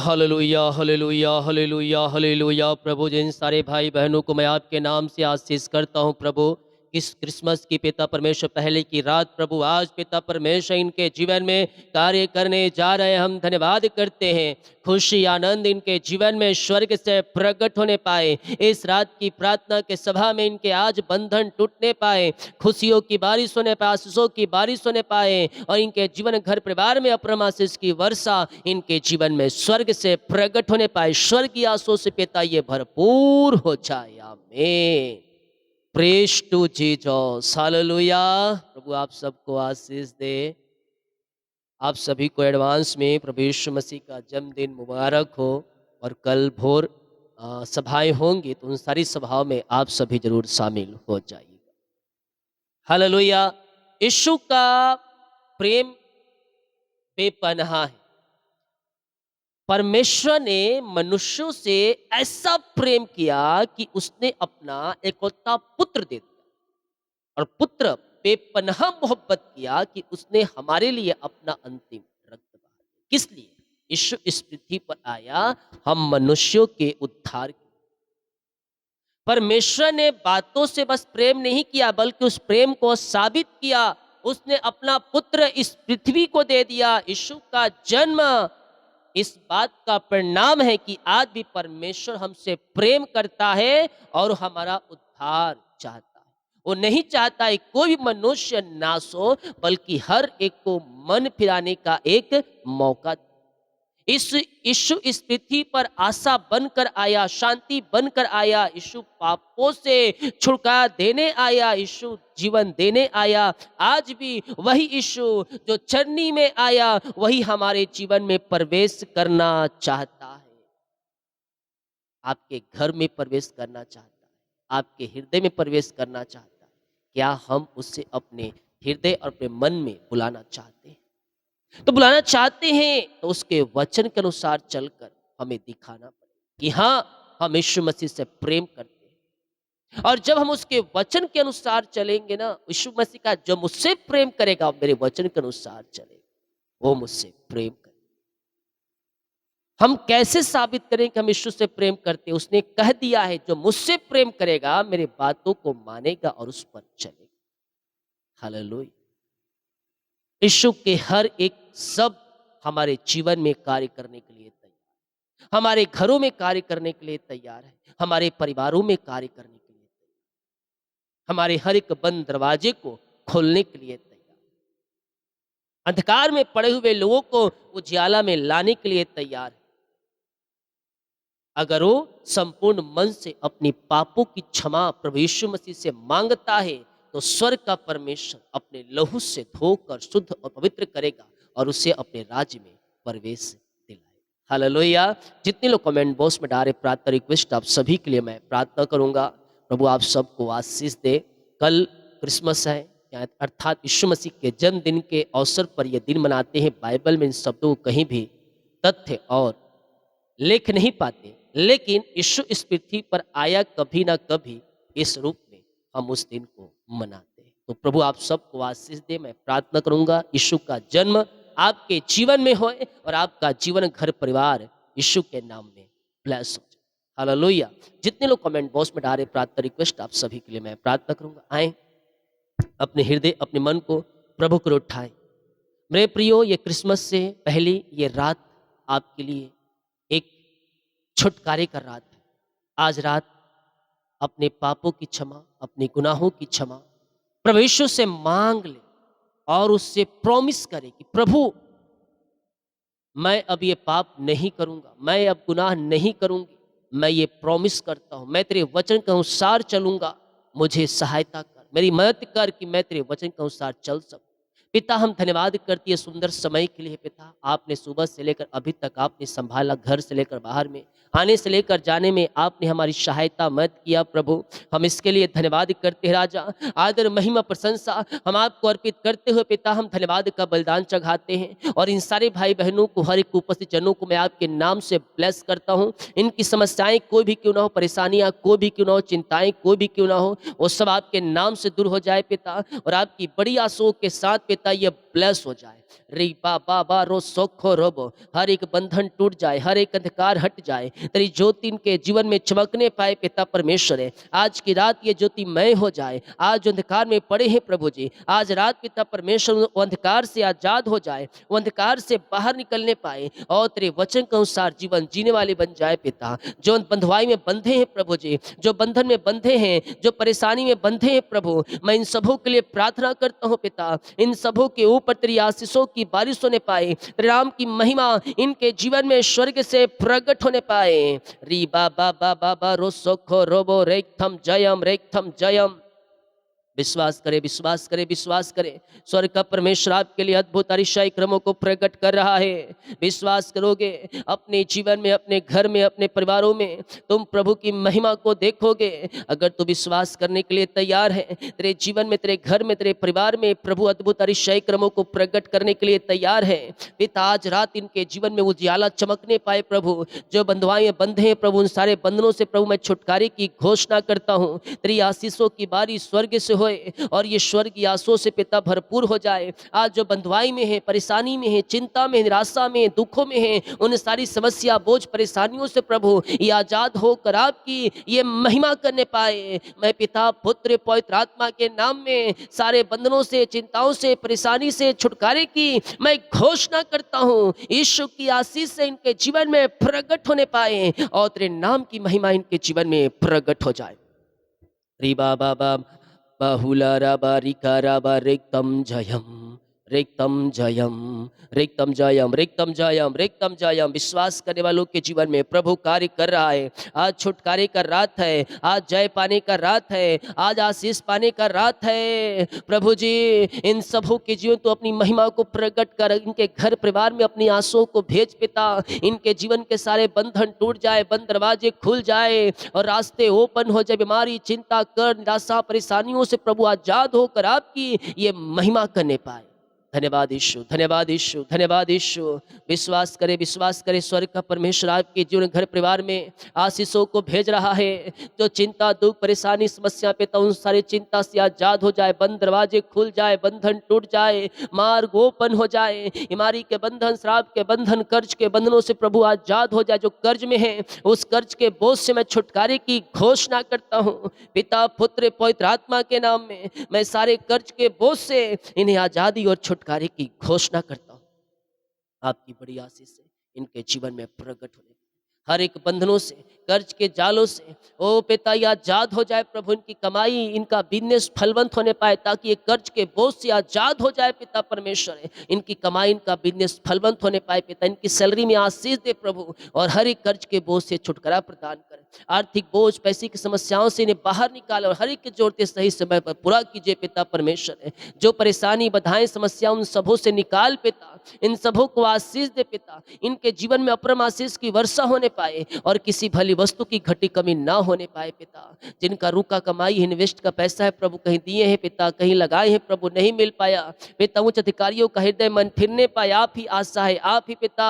Hallelujah hallelujah hallelujah hallelujah. प्रभु जिन सारे भाई बहनों को मैं आपके नाम से आशीष करता हूँ प्रभु। इस क्रिसमस की पिता परमेश्वर पहले की रात प्रभु आज पिता परमेश्वर इनके जीवन में कार्य करने जा रहे हैं। हम धन्यवाद करते हैं। खुशी आनंद इनके जीवन में स्वर्ग से प्रकट होने पाए। इस रात की प्रार्थना के सभा में इनके आज बंधन टूटने पाए। खुशियों की बारिश होने पाए, आशीषों की बारिश होने पाए और इनके जीवन घर परिवार में अप्रम आशीष की वर्षा इनके जीवन में स्वर्ग से प्रकट होने पाए। स्वर्ग की आशीषों से पिता ये भरपूर हो जाए। आमीन। Praise to Jesus. हालेलुया। प्रभु आप सबको आशीष दे। आप सभी को एडवांस में प्रभु यीशु मसीह का जन्मदिन मुबारक हो। और कल भोर सभाएं होंगी तो उन सारी सभाओं में आप सभी जरूर शामिल हो जाइएगा। हालेलुया। यीशु का प्रेम बेपनाह है। परमेश्वर ने मनुष्यों से ऐसा प्रेम किया कि उसने अपना एकलौता पुत्र दे दिया। और पुत्र बेपनाह मोहब्बत किया कि उसने हमारे लिए अपना अंतिम रक्त बहा दिया। किस लिए? यीशु इस पृथ्वी पर आया हम मनुष्यों के उद्धार के। परमेश्वर ने बातों से बस प्रेम नहीं किया बल्कि उस प्रेम को साबित किया। उसने अपना पुत्र इस पृथ्वी को दे दिया। यीशु का जन्म इस बात का परिणाम है कि आज भी परमेश्वर हमसे प्रेम करता है और हमारा उद्धार चाहता है। वो नहीं चाहता है कोई भी मनुष्य नाश हो बल्कि हर एक को मन फिराने का एक मौका। इस यीशु इस पृथ्वी पर आशा बनकर आया, शांति बनकर आया। यीशु पापों से छुटकारा देने आया, यीशु जीवन देने आया। आज भी वही यीशु जो चरनी में आया वही हमारे जीवन में प्रवेश करना चाहता है। आपके घर में प्रवेश करना चाहता है, आपके हृदय में प्रवेश करना चाहता है। क्या हम उससे अपने हृदय और अपने मन में बुलाना चाहते हैं? तो बुलाना चाहते हैं तो उसके वचन के अनुसार चलकर हमें दिखाना पड़ेगा कि हाँ हम यीशु मसीह से प्रेम करते हैं। और जब हम उसके वचन के अनुसार चलेंगे ना, यीशु मसीह का जो मुझसे प्रेम करेगा मेरे वचन के अनुसार चलेगा वो मुझसे प्रेम करेगा। हम कैसे साबित करें कि हम यीशु से प्रेम करते हैं? उसने कह दिया है जो मुझसे प्रेम करेगा मेरे बातों को मानेगा और उस पर चलेगा। हालेलुया। यीशु के हर एक शब्द हमारे जीवन में कार्य करने के लिए तैयार है, हमारे घरों में कार्य करने के लिए तैयार है, हमारे परिवारों में कार्य करने के लिए तैयार है, हमारे हर एक बंद दरवाजे को खोलने के लिए तैयार है, अंधकार में पड़े हुए लोगों को उजियाला में लाने के लिए तैयार है। अगर वो संपूर्ण मन से अपनी पापों की क्षमा प्रभु यीशु मसीह से मांगता है तो स्वर्ग का परमेश्वर अपने लहू से धोकर शुद्ध और पवित्र करेगा और उसे अपने राज्य में प्रवेश दिलाएगा। हालेलुया। जितने लोग कमेंट बॉक्स में डाले प्रार्थना रिक्वेस्ट आप सभी के लिए मैं प्रार्थना करूंगा। प्रभु आप सबको आशीष दे। कल क्रिसमस है अर्थात यीशु मसीह के जन्मदिन के अवसर पर यह दिन मनाते हैं। बाइबल में इन शब्दों को कहीं भी तथ्य और लिख नहीं पाते, लेकिन यीशु इस पृथ्वी पर आया कभी ना कभी इस रूप में हम उस दिन को मनाते हैं। तो प्रभु आप सबको आशीष दे। मैं प्रार्थना करूंगा यीशु का जन्म आपके जीवन में होए और आपका जीवन घर परिवार यीशु के नाम में ब्लेस हो जाए। हालेलुया। जितने लोग कमेंट बॉक्स में डाले प्रार्थना रिक्वेस्ट आप सभी के लिए मैं प्रार्थना करूंगा। आए अपने हृदय अपने मन को प्रभु को उठाएं। मेरे प्रियो, ये क्रिसमस से पहले ये रात आपके लिए एक छुटकारे का रात है। आज रात अपने पापों की क्षमा, अपने गुनाहों की क्षमा प्रभु यीशु से मांग ले और उससे प्रॉमिस करे कि प्रभु मैं अब ये पाप नहीं करूंगा, मैं अब गुनाह नहीं करूंगी। मैं ये प्रॉमिस करता हूं, मैं तेरे वचन के अनुसार चलूंगा। मुझे सहायता कर, मेरी मदद कर कि मैं तेरे वचन के अनुसार चल सकूं। पिता हम धन्यवाद करती है सुंदर समय के लिए। पिता आपने सुबह से लेकर अभी तक आपने संभाला, घर से लेकर बाहर में, आने से लेकर जाने में आपने हमारी सहायता मदद किया। प्रभु हम इसके लिए धन्यवाद करते हैं। राजा आदर महिमा प्रशंसा हम आपको अर्पित करते हुए पिता हम धन्यवाद का बलिदान चढ़ाते हैं। और इन सारे भाई बहनों को, हर एक उपस्थित जनों को मैं आपके नाम से ब्लेस करता हूँ। इनकी समस्याएं कोई भी क्यों ना हो, परेशानियां कोई भी क्यों ना हो, चिंताएं कोई भी क्यों ना हो, वो सब आपके नाम से दूर हो जाए पिता। और आपकी बड़ी आशाओं के साथ पिता पिता ये ब्लेस हो जाए। री बा बा बा रो सोखो रोबो, हर एक बंधन टूट जाए, हर एक अंधकार हट जाए, तेरी ज्योति इनके जीवन में चमकने पाए पिता परमेश्वर है। आज की रात ये ज्योतिमय हो जाए। आज जो अंधकार में पड़े हैं प्रभु जी, आज रात पिता परमेश्वर वो अंधकार से आजाद हो जाए, वो अंधकार से बाहर निकलने पाए और तेरे वचन के अनुसार जीवन जीने वाले बन जाए पिता। जो बंधुआई में बंधे हैं प्रभु जी, जो बंधन में बंधे हैं, जो परेशानी में बंधे हैं प्रभु, मैं इन सबों के लिए प्रार्थना करता हूँ पिता। इन सबों के ऊपर तेरी आशीषों की बारिश होने पाए, तेरे नाम की महिमा इनके जीवन में स्वर्ग से प्रकट होने पाए। री बा बा बा बा बा रो सोखो रोबो रेक थम जयम। विश्वास करे, विश्वास करे, विश्वास करे। स्वर्ग का परमेश्वर आपके लिए अद्भुत अतिशय क्रमों को प्रकट कर रहा है। विश्वास करोगे अपने जीवन में, अपने घर में, अपने परिवारों में तुम प्रभु की महिमा को देखोगे। अगर तू विश्वास करने के लिए तैयार है, तेरे जीवन में, तेरे घर में, तेरे परिवार में प्रभु अद्भुत अतिशय क्रमों को प्रकट करने के लिए तैयार है। पिता आज रात इनके जीवन में उजियाला चमकने पाए प्रभु। जो बंधुआएं बंधे हैं प्रभु, उन सारे बंधनों से प्रभु मैं छुटकारे की घोषणा करता हूँ। तेरी आशीषों की बारी स्वर्ग से होए और ये स्वर्गीय आशीषों से पिता भरपूर हो जाए। आज जो बंधुआई में है, परेशानी में है, चिंता में, निराशा में, दुखों में है, उन सारी समस्या, बोझ, परेशानियों से प्रभु ये आजाद होकर आपकी ये महिमा करने पाए। मैं पिता, पुत्र, पवित्र आत्मा के नाम में सारे बंधनों से, चिंताओं से, परेशानी से छुटकारे की मैं घोषणा करता हूँ। यीशु की आशीष से इनके जीवन में प्रकट होने पाए और तेरे नाम की महिमा इनके जीवन में प्रकट हो जाए। री बाबा बाहुला राबा रिका राबा रेक्तम जयम, रेक्तम जयम, रेक्तम जयम, रेक्तम जयम, रेक्तम जयम। विश्वास करने वालों के जीवन में प्रभु कार्य कर रहा है। आज छुटकारे का रात है, आज जय पाने का रात है, आज आशीष पाने का रात है। प्रभु जी इन सबों के जीवन तो अपनी महिमा को प्रकट कर इनके घर परिवार में अपनी आंसुओं को भेज पिता। इनके जीवन के सारे बंधन टूट जाए, बंद दरवाजे खुल जाए और रास्ते ओपन हो जाए। बीमारी, चिंता, कर, निराशा, परेशानियों से प्रभु आजाद होकर आपकी ये महिमा करने पाए। धन्यवाद यीशु, धन्यवाद यीशु, धन्यवाद यीशु। विश्वास करे, विश्वास करे। स्वर्ग का परमेश्वर आपके जीवन, घर, परिवार में आशीषों को भेज रहा है। जो चिंता, दुख, परेशानी, समस्या पे तो उन सारी चिंता से आजाद हो जाए, बंद दरवाजे खुल जाए, बंधन टूट जाए, मार्ग ओपन हो जाए। बीमारी के बंधन, श्राप के बंधन, कर्ज के बंधनों से प्रभु आजाद हो जाए। जो कर्ज में है उस कर्ज के बोझ से मैं छुटकारे की घोषणा करता हूँ। पिता, पुत्र, पवित्र आत्मा के नाम में मैं सारे कर्ज के बोझ से इन्हें आजादी और छुटकारे की घोषणा करता हूँ। आपकी बड़ी आशीष से इनके जीवन में प्रकट होने, हर एक बंधनों से, कर्ज के जालों से ओ पिता ये आजाद हो जाए प्रभु। इनकी कमाई, इनका बिजनेस फलवंत होने पाए ताकि ये कर्ज के बोझ से आजाद हो जाए पिता परमेश्वर। इनकी कमाई, इनका बिजनेस फलवंत होने पाए पिता। इनकी सैलरी में आशीष दे प्रभु और हर एक कर्ज के बोझ से छुटकारा प्रदान कर। आर्थिक बोझ, पैसे की समस्याओं से इन्हें बाहर निकाल और हर एक के जोड़ते सही समय पर पूरा कीजिए पिता परमेश्वर। जो परेशानी, बाधाएं, समस्या उन सबों से निकाल पिता। इन सबों को आशीष दे पिता। इनके जीवन में अपरम आशीष की वर्षा होने पाए और किसी भली वस्तु की घटी कमी ना होने पाए पिता। जिनका रुका कमाई, इन्वेस्ट का पैसा है प्रभु, कहीं दिए हैं पिता, कहीं लगाए हैं प्रभु, नहीं मिल पाया पिता। उच्च अधिकारियों का हृदय मन फिरने पाए, आप ही आशा है, आप ही पिता।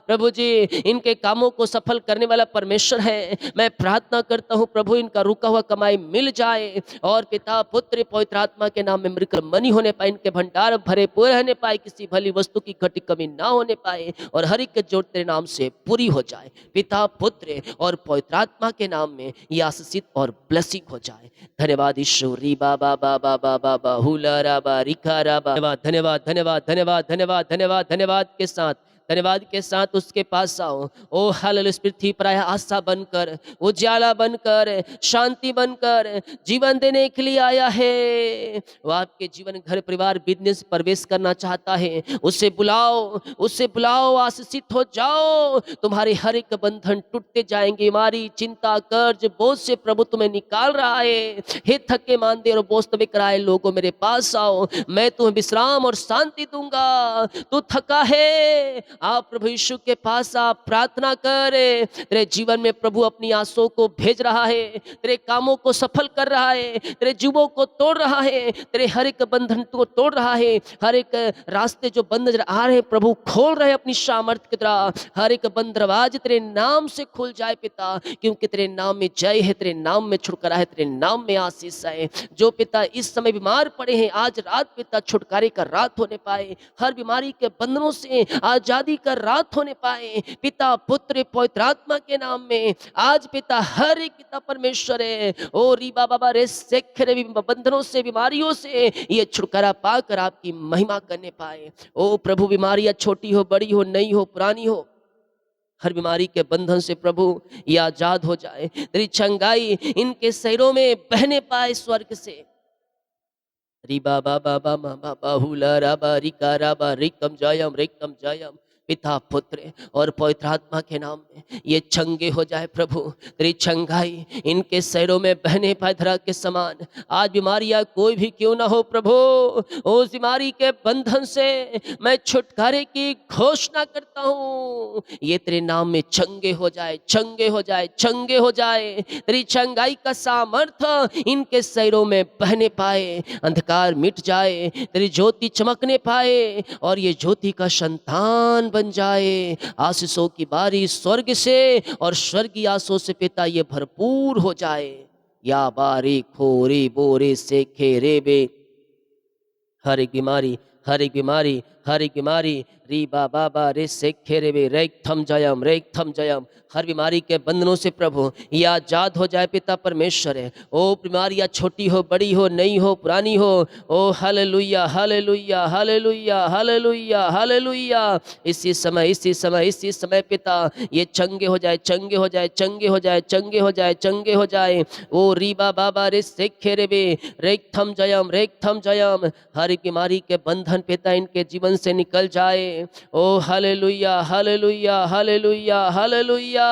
प्रभु जी इनके कामों को सफल करने वाला परमेश्वर है। मैं प्रार्थना करता हूँ प्रभु इनका रुका हुआ कमाई मिल जाए और पिता, पुत्र, पवित्र आत्मा के नाम में मिराकल मनी होने पाए। इनके भंडार भरे पूरे रहने पाए, किसी भली वस्तु की घटी कमी ना होने पाए और हर एक के जोड़ तेरे नाम से पूरी हो जाए पिता, पुत्र और पवित्र आत्मा के नाम में ये आशीषित और ब्लेसिंग हो जाए। धन्यवाद यीशु। री बाबा बाबा बाबा बाहुला राबा रिका राबा। धन्यवाद, धन्यवाद, धन्यवाद, धन्यवाद, धन्यवाद, धन्यवाद, धन्यवाद के साथ, धन्यवाद के साथ उसके पास आओ। ओ हालेलुया। पृथ्वी पर आया आशा बनकर, उजाला बनकर, शांति बनकर, जीवन देने के लिए आया है। वो आपके जीवन, घर, परिवार, बिजनेस प्रवेश करना चाहता है। उसे बुलाओ, उसे बुलाओ। आशीषित हो जाओ। तुम्हारे हर एक बंधन टूटते जाएंगे। बीमारी, चिंता, कर्ज, बोझ से प्रभु तुम्हें निकाल रहा है। हे थके मांदे और बोझ कराए लोगों, मेरे पास आओ, मैं तुम्हें विश्राम और शांति दूंगा। तू थका है, आप प्रभु यीशु के पास आप प्रार्थना कर। तेरे जीवन में प्रभु अपनी आशाओं को भेज रहा है, तेरे कामों को सफल कर रहा है, तेरे जुबों को तोड़ रहा है, तेरे हर एक बंधन को तोड़ रहा है। हर एक रास्ते जो बंद नजर आ रहे हैं प्रभु खोल रहे हैं अपनी सामर्थ्य की तरह। हर एक बंद दरवाजे तेरे नाम से खुल जाए पिता, क्योंकि तेरे नाम में जय है, तेरे नाम में छुटकारा है, तेरे नाम में आशीष है। जो पिता इस समय बीमार पड़े हैं आज रात पिता छुटकारे का रात होने पाए, हर बीमारी के बंधनों से आजादी का रात होने पाए पिता पुत्र पवित्र आत्मा के नाम में। आज पिता हर एक पिता परमेश्वर है ओ रीबा बाबा रे सेखरे बंधनों से बीमारियों से ये छुटकारा पाकर आपकी महिमा करने पाए। ओ प्रभु बीमारियां छोटी हो बड़ी हो नई हो पुरानी हो, हर बीमारी के बंधन से प्रभु ये आजाद हो जाए। तेरी चंगाई इनके शरीरों में बहने पाए स्वर्ग से। रिबा बाबा बाबा बाबा हुला राबा रिका राबा रिकम जयम रिकम जयम पिता पुत्र और पवित्र आत्मा के नाम में ये चंगे हो जाए प्रभु। तेरी चंगाई इनके शरीरों में बहने पाए धरा के समान। आज बीमारियां कोई भी क्यों ना हो प्रभु, उस बीमारी के बंधन से मैं छुटकारे की घोषणा करता हूँ। ये तेरे नाम में चंगे हो जाए, चंगे हो जाए, चंगे हो जाए। तेरी चंगाई का सामर्थ्य इनके शरीरों में बहने पाए, अंधकार मिट जाए, तेरी ज्योति चमकने पाए और ये ज्योति का संतान बन जाए। आशीषों की बारिश स्वर्ग से और स्वर्गीय आशीषों से पिता ये भरपूर हो जाए। या बारी खोरी बोरे से खेरे बे हर एक बीमारी हर एक बीमारी हर एक बीमारी रीबा बाबा रे से खेरे बे रेक थम जयम हर बीमारी के बंधनों से प्रभु ये आजाद हो जाए पिता परमेश्वर है। ओ बीमारियां छोटी हो बड़ी हो नई हो पुरानी हो, ओ hallelujah hallelujah hallelujah hallelujah hallelujah. इसी समय पिता ये चंगे हो जाए, चंगे हो जाए, चंगे हो जाए, चंगे हो जाए, चंगे हो जाए। ओ रीबा बाबा रे से खेरे बे रेक थम जयम हर एक बीमारी के बंधन पिता इनके जीवन से निकल जाए। ओ हालेलुया हालेलुया हालेलुया हालेलुया।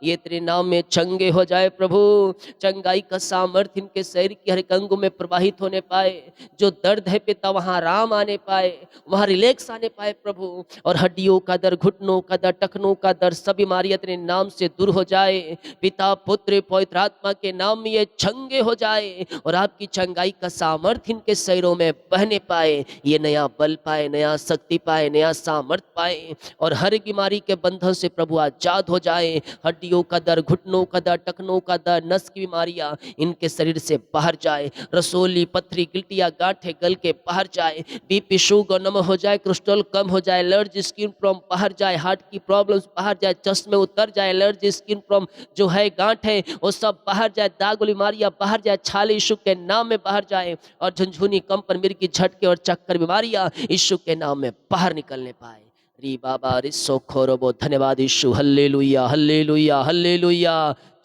ये तेरे नाम में चंगे हो जाए प्रभु। चंगाई का सामर्थ्य इनके शरीर के हर एक अंगों में प्रवाहित होने पाए। जो दर्द है पिता वहां आराम आने पाए, वहां रिलैक्स आने पाए प्रभु। और हड्डियों का दर्द, घुटनों का दर्द, टखनों का दर्द सब बीमारियां तेरे नाम से दूर हो जाए। पिता पुत्र पवित्र आत्मा के नाम में ये चंगे हो जाए और आपकी चंगाई का सामर्थ्य इनके शरीरों में बहने पाए। ये नया बल पाए, नया शक्ति पाए, नया सामर्थ्य पाए और हर एक बीमारी के बंधन से प्रभु आजाद हो जाए। हड्डियों का दर्द, घुटनों का दर्द, टखनों का दर्द, नस की बीमारियां इनके शरीर से बाहर जाए। रसोली पथरी गिल्टियां गांठें गल के बाहर जाए। बीपी शुगर नम हो जाए, कोलेस्ट्रॉल कम हो जाए, एलर्जी स्किन प्रॉब्लम बाहर जाए, हार्ट की प्रॉब्लम्स बाहर जाए, चश्मे उतर जाए, एलर्जी स्किन प्रॉब्लम जो है गांठ है वो सब बाहर जाए, दाग वाली बीमारियां बाहर जाए, छाले यीशु के नाम में बाहर जाए और झुनझुनी कंपन मिर्गी झटके और चक्कर बीमारियां यीशु के नाम में बाहर निकलने पाए। री बाबा रिसो खोरोबो धन्यवाद यीशु, हल्लेलुया हल्लेलुया हल्लेलुया।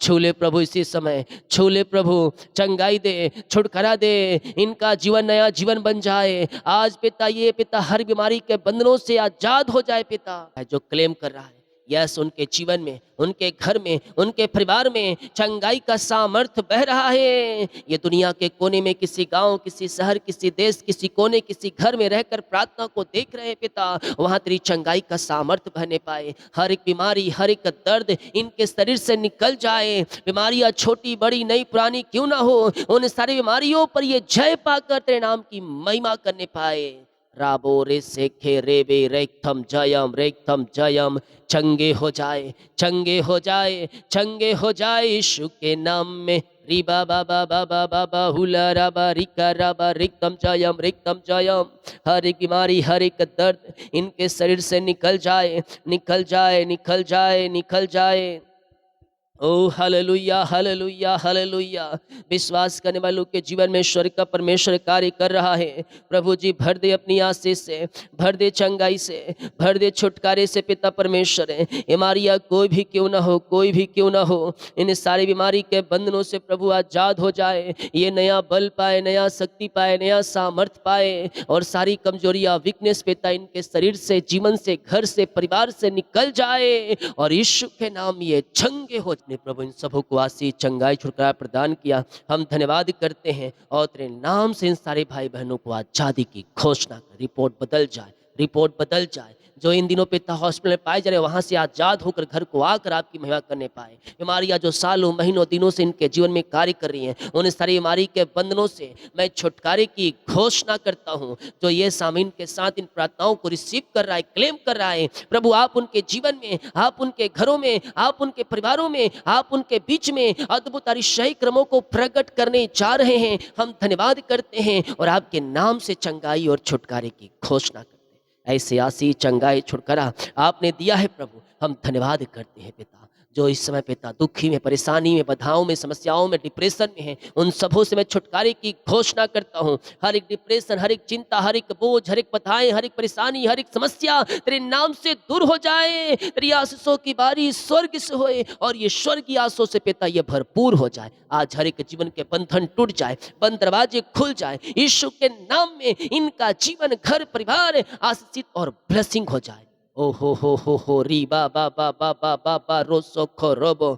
छूले प्रभु इसी समय, छूले प्रभु, चंगाई दे, छुटकारा दे, इनका जीवन नया जीवन बन जाए। आज पिता ये पिता हर बीमारी के बंधनों से आजाद हो जाए पिता। जो क्लेम कर रहा है यस उनके जीवन में, उनके घर में, उनके परिवार में चंगाई का सामर्थ्य बह रहा है। ये दुनिया के कोने में किसी गांव, किसी शहर, किसी देश, किसी कोने, किसी घर में रहकर प्रार्थना को देख रहे हैं पिता, वहां तेरी चंगाई का सामर्थ्य बहने पाए। हर एक बीमारी, हर एक दर्द इनके शरीर से निकल जाए। बीमारियां छोटी बड़ी नई पुरानी क्यों ना हो, उन सारी बीमारियों पर ये जय पाकर तेरे नाम की महिमा करने पाए। राबो रे सेखे रेबे रेक्थम जयम चंगे हो जाए, चंगे हो जाए, चंगे हो जाए यीशु के नाम में। रिबा बाबा बाबा बाबा हुला राबा रिका राबा रिक्तम जयम। हर एक बीमारी, हर एक दर्द इनके शरीर से निकल जाए, निकल जाए, निकल जाए, निकल जाए। ओ हालेलुया हालेलुया हालेलुया। विश्वास करने वालों के जीवन में स्वर्ग का परमेश्वर कार्य कर रहा है। प्रभु जी भर दे अपनी आशीष से, भर दे चंगाई से, भर दे छुटकारे से पिता परमेश्वर है। बीमारियां कोई भी क्यों ना हो, कोई भी क्यों ना हो, इन सारी बीमारी के बंधनों से प्रभु आजाद हो जाए। ये नया बल पाए, नया शक्ति पाए, नया सामर्थ्य पाए और सारी कमजोरियां वीकनेस पिता इनके शरीर से, जीवन से, घर से, परिवार से निकल जाए और यीशु के नाम ये चंगे हो। प्रभु इन सबों को आशीष, चंगाई, छुटकारा प्रदान किया। हम धन्यवाद करते हैं और तेरे नाम से इन सारे भाई बहनों को आजादी की घोषणा कर रिपोर्ट बदल जाए, रिपोर्ट बदल जाए। जो इन दिनों पिता हॉस्पिटल में पाए जा रहे हैं, वहाँ से आज़ाद होकर घर को आकर आपकी महिमा करने पाए। बीमारियाँ जो सालों, महीनों, दिनों से इनके जीवन में कार्य कर रही हैं, उन सारी बीमारी के बंधनों से मैं छुटकारे की घोषणा करता हूँ। जो ये सामीन के साथ इन प्रार्थनाओं को रिसीव कर रहा है, क्लेम कर रहा है, प्रभु आप उनके जीवन में, आप उनके घरों में, आप उनके परिवारों में, आप उनके बीच में अद्भुत अतिशयी क्रमों को प्रकट करने जा रहे हैं। हम धन्यवाद करते हैं और आपके नाम से चंगाई और छुटकारे की घोषणा करते हैं। ऐसे आसी चंगाई छुटकारा आपने दिया है प्रभु, हम धन्यवाद करते हैं पिता। जो इस समय पिता दुखी में, परेशानी में, बाधाओं में, समस्याओं में, डिप्रेशन में है, उन सबों से मैं छुटकारे की घोषणा करता हूँ। हर एक डिप्रेशन, हर एक चिंता, हर एक बोझ, हर एक बाधाएं, हर एक परेशानी, हर एक समस्या तेरे नाम से दूर हो जाए। तेरी आशीषों की बारी स्वर्ग से होए और ये स्वर्गीय आशीषों से पिता ये भरपूर हो जाए। आज हर एक जीवन के बंधन टूट जाए, बंद दरवाजे खुल जाए। यीशु के नाम में इनका जीवन, घर, परिवार आशीषित और ब्लेसिंग हो जाए। ओ हो री बा बा बा बा बा बा बा रो सो खो रोबो।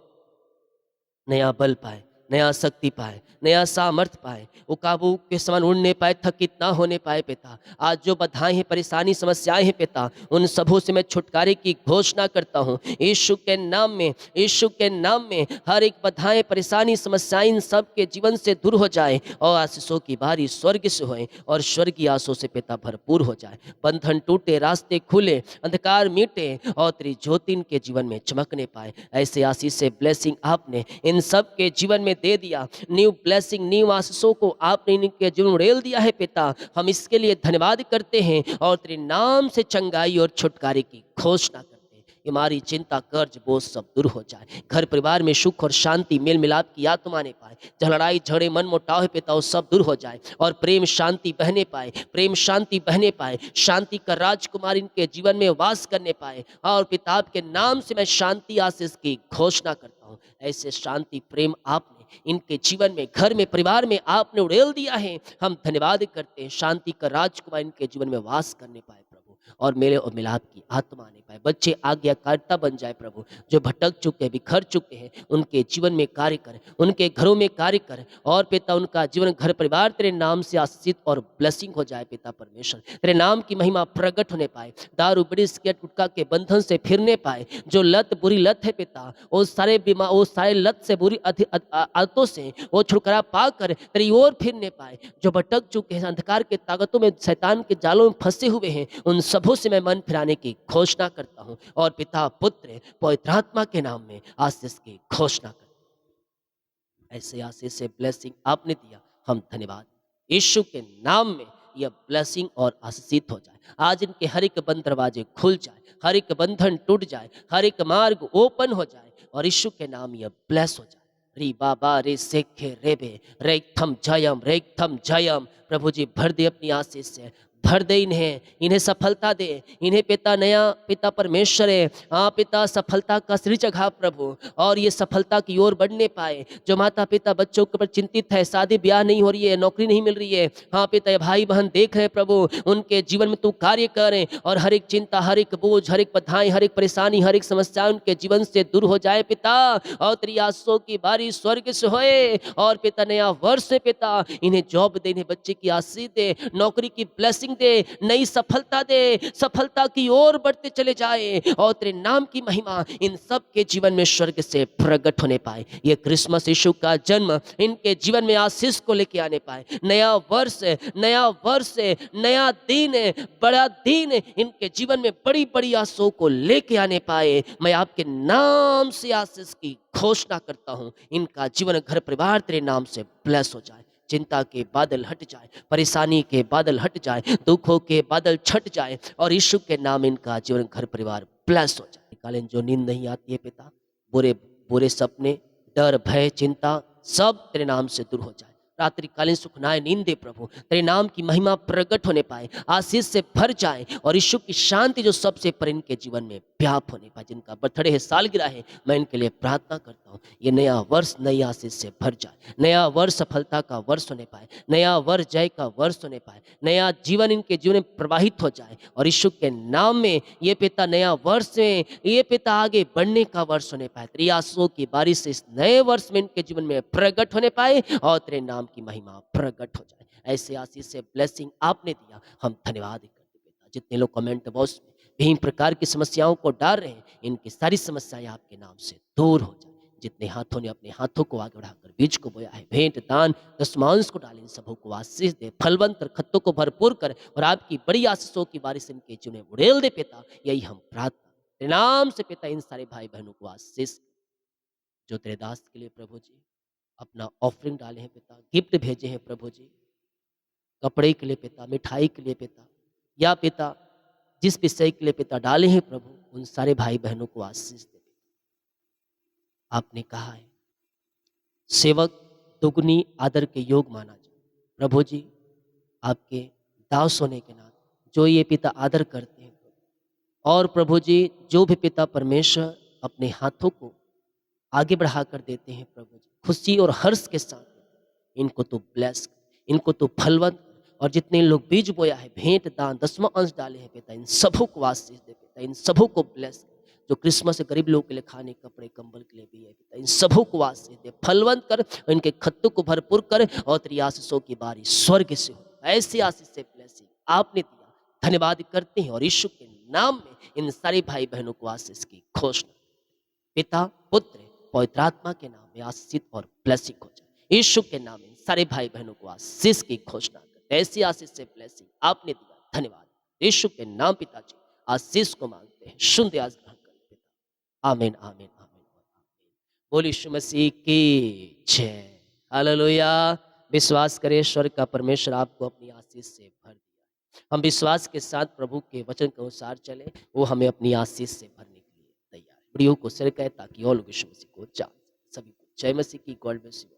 नया बल पाए, नया शक्ति पाए, नया सामर्थ पाए, वो काबू के समान उड़ने पाए, थकित ना होने पाए पिता। आज जो बाधाएं हैं, परेशानी, समस्याएं हैं पिता, उन सबों से मैं छुटकारे की घोषणा करता हूँ। यीशु के नाम में, यीशु के नाम में हर एक बाधाएं, परेशानी, समस्याएं इन सब के जीवन से दूर हो जाए और आशीषों की बारी स्वर्ग से होए और स्वर्गीय आशीषों से पिता भरपूर हो जाए। बंधन टूटे, रास्ते खुले, अंधकार मिटे और तेरी ज्योति इनके जीवन में चमकने पाए। ऐसे आशीष से ब्लेसिंग आपने इन सब के जीवन में दे दिया। न्यू ब्लेसिंग, न्यू आशीषों को आपने इनके जीवन में उड़ेल दिया है पिता। हम इसके लिए धन्यवाद करते हैं और तेरे नाम से चंगाई और छुटकारे की घोषणा करते हैं। हमारी चिंता, कर्ज, बोझ सब दूर हो जाए। घर परिवार में सुख और शांति, मेल मिलाप की आत्मा ने पाए। जहाँ लड़ाई झगड़े, मन मुटाव है पिता, वो सब दूर हो जाए और प्रेम शांति बहने पाए, प्रेम शांति बहने पाए। शांति का राजकुमार इनके जीवन में वास करने पाए और पिता के नाम से मैं शांति आशीष की घोषणा करता हूँ। ऐसे शांति, प्रेम आपने इनके जीवन में, घर में, परिवार में आपने उड़ेल दिया है। हम धन्यवाद करते हैं। शांति का राजकुमार इनके जीवन में वास करने पाए प्रभु और मेले और मिलाप की आत्मा आने पाए। बच्चे आज्ञाकारिता बन जाए प्रभु। जो भटक चुके, बिखर चुके हैं, उनके जीवन में कार्य कर, उनके घरों में कार्य कर और पिता उनका जीवन, घर, परिवार तेरे नाम से आशीषित और ब्लेसिंग हो जाए पिता परमेश्वर। तेरे नाम की महिमा प्रकट होने पाए। दारू, बीड़ी, सिगरेट, गुटखा के बंधन से फिरने पाए। जो लत, बुरी लत है पिता, वो सारे बीमार, वो सारे लत से, बुरी आदतों से वो छुटकारा पाकर तेरी ओर फिरने पाए। जो भटक चुके हैं, अंधकार के ताकतों में, शैतान के जालों में फंसे हुए हैं, उन सबों से मैं मन फिराने की घोषणा करता हूँ और पिता, पुत्र, पवित्र आत्मा के नाम में आशीष की घोषणा करता हूँ। ऐसे आशीष से ब्लेसिंग आपने दिया, हम धन्यवाद। यीशु के नाम में यह ब्लेसिंग और आशीषित हो जाए। आज इनके हर एक बंद दरवाजे खुल जाए, हर एक बंधन टूट जाए, हर एक मार्ग ओपन हो जाए और यीशु के नाम यह ब्लेस हो जाए। री बाबा रे सेखे रेबे रेखम जयम। प्रभु जी भर दे अपनी आशीष से, भर दे इन्हें, इन्हें सफलता दे। इन्हें पिता, नया पिता परमेश्वर है, हाँ पिता, सफलता का श्री जगह प्रभु और ये सफलता की ओर बढ़ने पाए। जो माता पिता बच्चों के ऊपर चिंतित है, शादी ब्याह नहीं हो रही है, नौकरी नहीं मिल रही है, हाँ पिता, ये भाई बहन देख रहे प्रभु, उनके जीवन में तू कार्य करे और हर एक चिंता, हर एक बोझ, हर एक बाधाएं, हर एक परेशानी, हर एक समस्या उनके जीवन से दूर हो जाए पिता और तेरी आशीषों की बारी स्वर्ग से होए और पिता नया वर्ष है पिता, इन्हें जॉब दे, इन्हें बच्चे की आशीष दे, नौकरी की ब्लेसिंग दे, नई सफलता दे, सफलता की ओर बढ़ते चले जाए और तेरे नाम की महिमा इन सब के जीवन में स्वर्ग से प्रकट होने पाए। ये क्रिसमस, यीशु का जन्म इनके जीवन में आशीष को लेके आने पाए। नया वर्ष, नया वर्ष, नया दिन, बड़ा दिन इनके जीवन में बड़ी बड़ी आशीषों को लेके आने पाए। मैं आपके नाम से आशीष की घोषणा करता हूं। इनका जीवन, घर, परिवार तेरे नाम से ब्लेस हो जाए। चिंता के बादल हट जाए, परेशानी के बादल हट जाए, दुखों के बादल छट जाए और यीशु के नाम इनका जीवन, घर, परिवार ब्लेस हो जाए। कालीन जो नींद नहीं आती है पिता, बुरे बुरे सपने, डर, भय, चिंता सब तेरे नाम से दूर हो जाए। रात्रिकालीन सुखनाए नींद दे प्रभु, तेरे नाम की महिमा प्रकट होने पाए, आशीष से भर जाए और यीशु की शांति जो सबसे पर इनके जीवन में व्याप होने पाए। जिनका बर्थडे है, सालगिरह है, मैं इनके लिए प्रार्थना करता हूँ। ये नया वर्ष नई आशीष से भर जाए, नया वर्ष सफलता का वर्ष होने पाए, नया वर्ष जय का वर्ष होने पाए, नया जीवन इनके जीवन में प्रवाहित हो जाए और यीशु के नाम में ये पिता नया वर्ष में ये पिता आगे बढ़ने का वर्ष होने पाए। तेरी आशीषों की बारिश से इस नए वर्ष में इनके जीवन में प्रकट होने पाए और तेरे नाम की महिमा प्रकट हो जाए। ऐसे आशीष से ब्लेसिंग आपने दिया, हम धन्यवाद करते पिता। जितने लोग कमेंट बॉक्स में विभिन्न प्रकार की समस्याओं को डाल रहे हैं, इनकी सारी समस्याएं आपके नाम से दूर हो जाए। जितने हाथों ने अपने हाथों को आगे बढ़ाकर बीज को बोया है, भेंट दान दशमांश को डाले, इन सबों को आशीष दे, फलवंत कर, खत्तों को भरपूर कर और आपकी बड़ी आशीषों की बारिश इनके जीवन में उड़ेल दे पिता। यही हम प्रार्थना तेरे नाम से पिता, इन सारे भाई बहनों को आशीष जो तेरे दास के लिए प्रभु जी अपना ऑफरिंग डाले हैं पिता, गिफ्ट भेजे हैं प्रभु जी, कपड़े के लिए पिता, मिठाई के लिए पिता, या पिता जिस विषय के लिए पिता डाले हैं प्रभु, उन सारे भाई बहनों को आशीष दे। आपने कहा है सेवक दुगनी आदर के योग माना जाए। प्रभु जी आपके दास होने के नाते जो ये पिता आदर करते हैं प्रभु, और प्रभु जी जो भी पिता परमेश्वर अपने हाथों को आगे बढ़ाकर देते हैं प्रभु जी, खुशी और हर्ष के साथ इनको तो ब्लेस, इनको तो फलवंत, और जितने लोग बीज बोया है, भेंट दान दसवां अंश डाले हैं पिता, इन सबों को आशीष दे पिता, इन सबों को ब्लेस। जो क्रिसमस से गरीब लोगों के लिए खाने कपड़े कंबल के लिए भी है पिता, इन सबों को आशीष दे, फलवंत कर, इनके खत्तों को भरपूर कर, और तेरी आशीषों की बारी स्वर्ग से हो। ऐसी आशीष से ब्लेसिंग आपने दिया, धन्यवाद करते हैं, और यीशु के नाम में इन सारे भाई बहनों को आशीष की घोषणा पिता पुत्र पवित्र आत्मा के नाम में आशीषित और ब्लेसिंग हो जाए। यीशु के नाम में सारे भाई बहनों को आशीष की घोषणा करते, ऐसी आशीष से ब्लेसिंग आपने दिया, धन्यवाद। यीशु के नाम पिताजी आशीष को मांगते हैं, सुनते आज ग्रहण करें पिता। आमीन आमीन आमीन आमीन। बोल यीशु मसीह की जय। हालेलुया। विश्वास करें स्वर्ग का परमेश्वर आपको अपनी आशीष से भर दिया। हम विश्वास के साथ प्रभु के वचन के अनुसार चले, वो हमें अपनी आशीष से भरने के लिए तैयार है। वीडियो को शेयर करें ताकि और लोग यीशु मसीह को जान सकें। सभी को जय मसीह की, गॉड ब्लेस यू।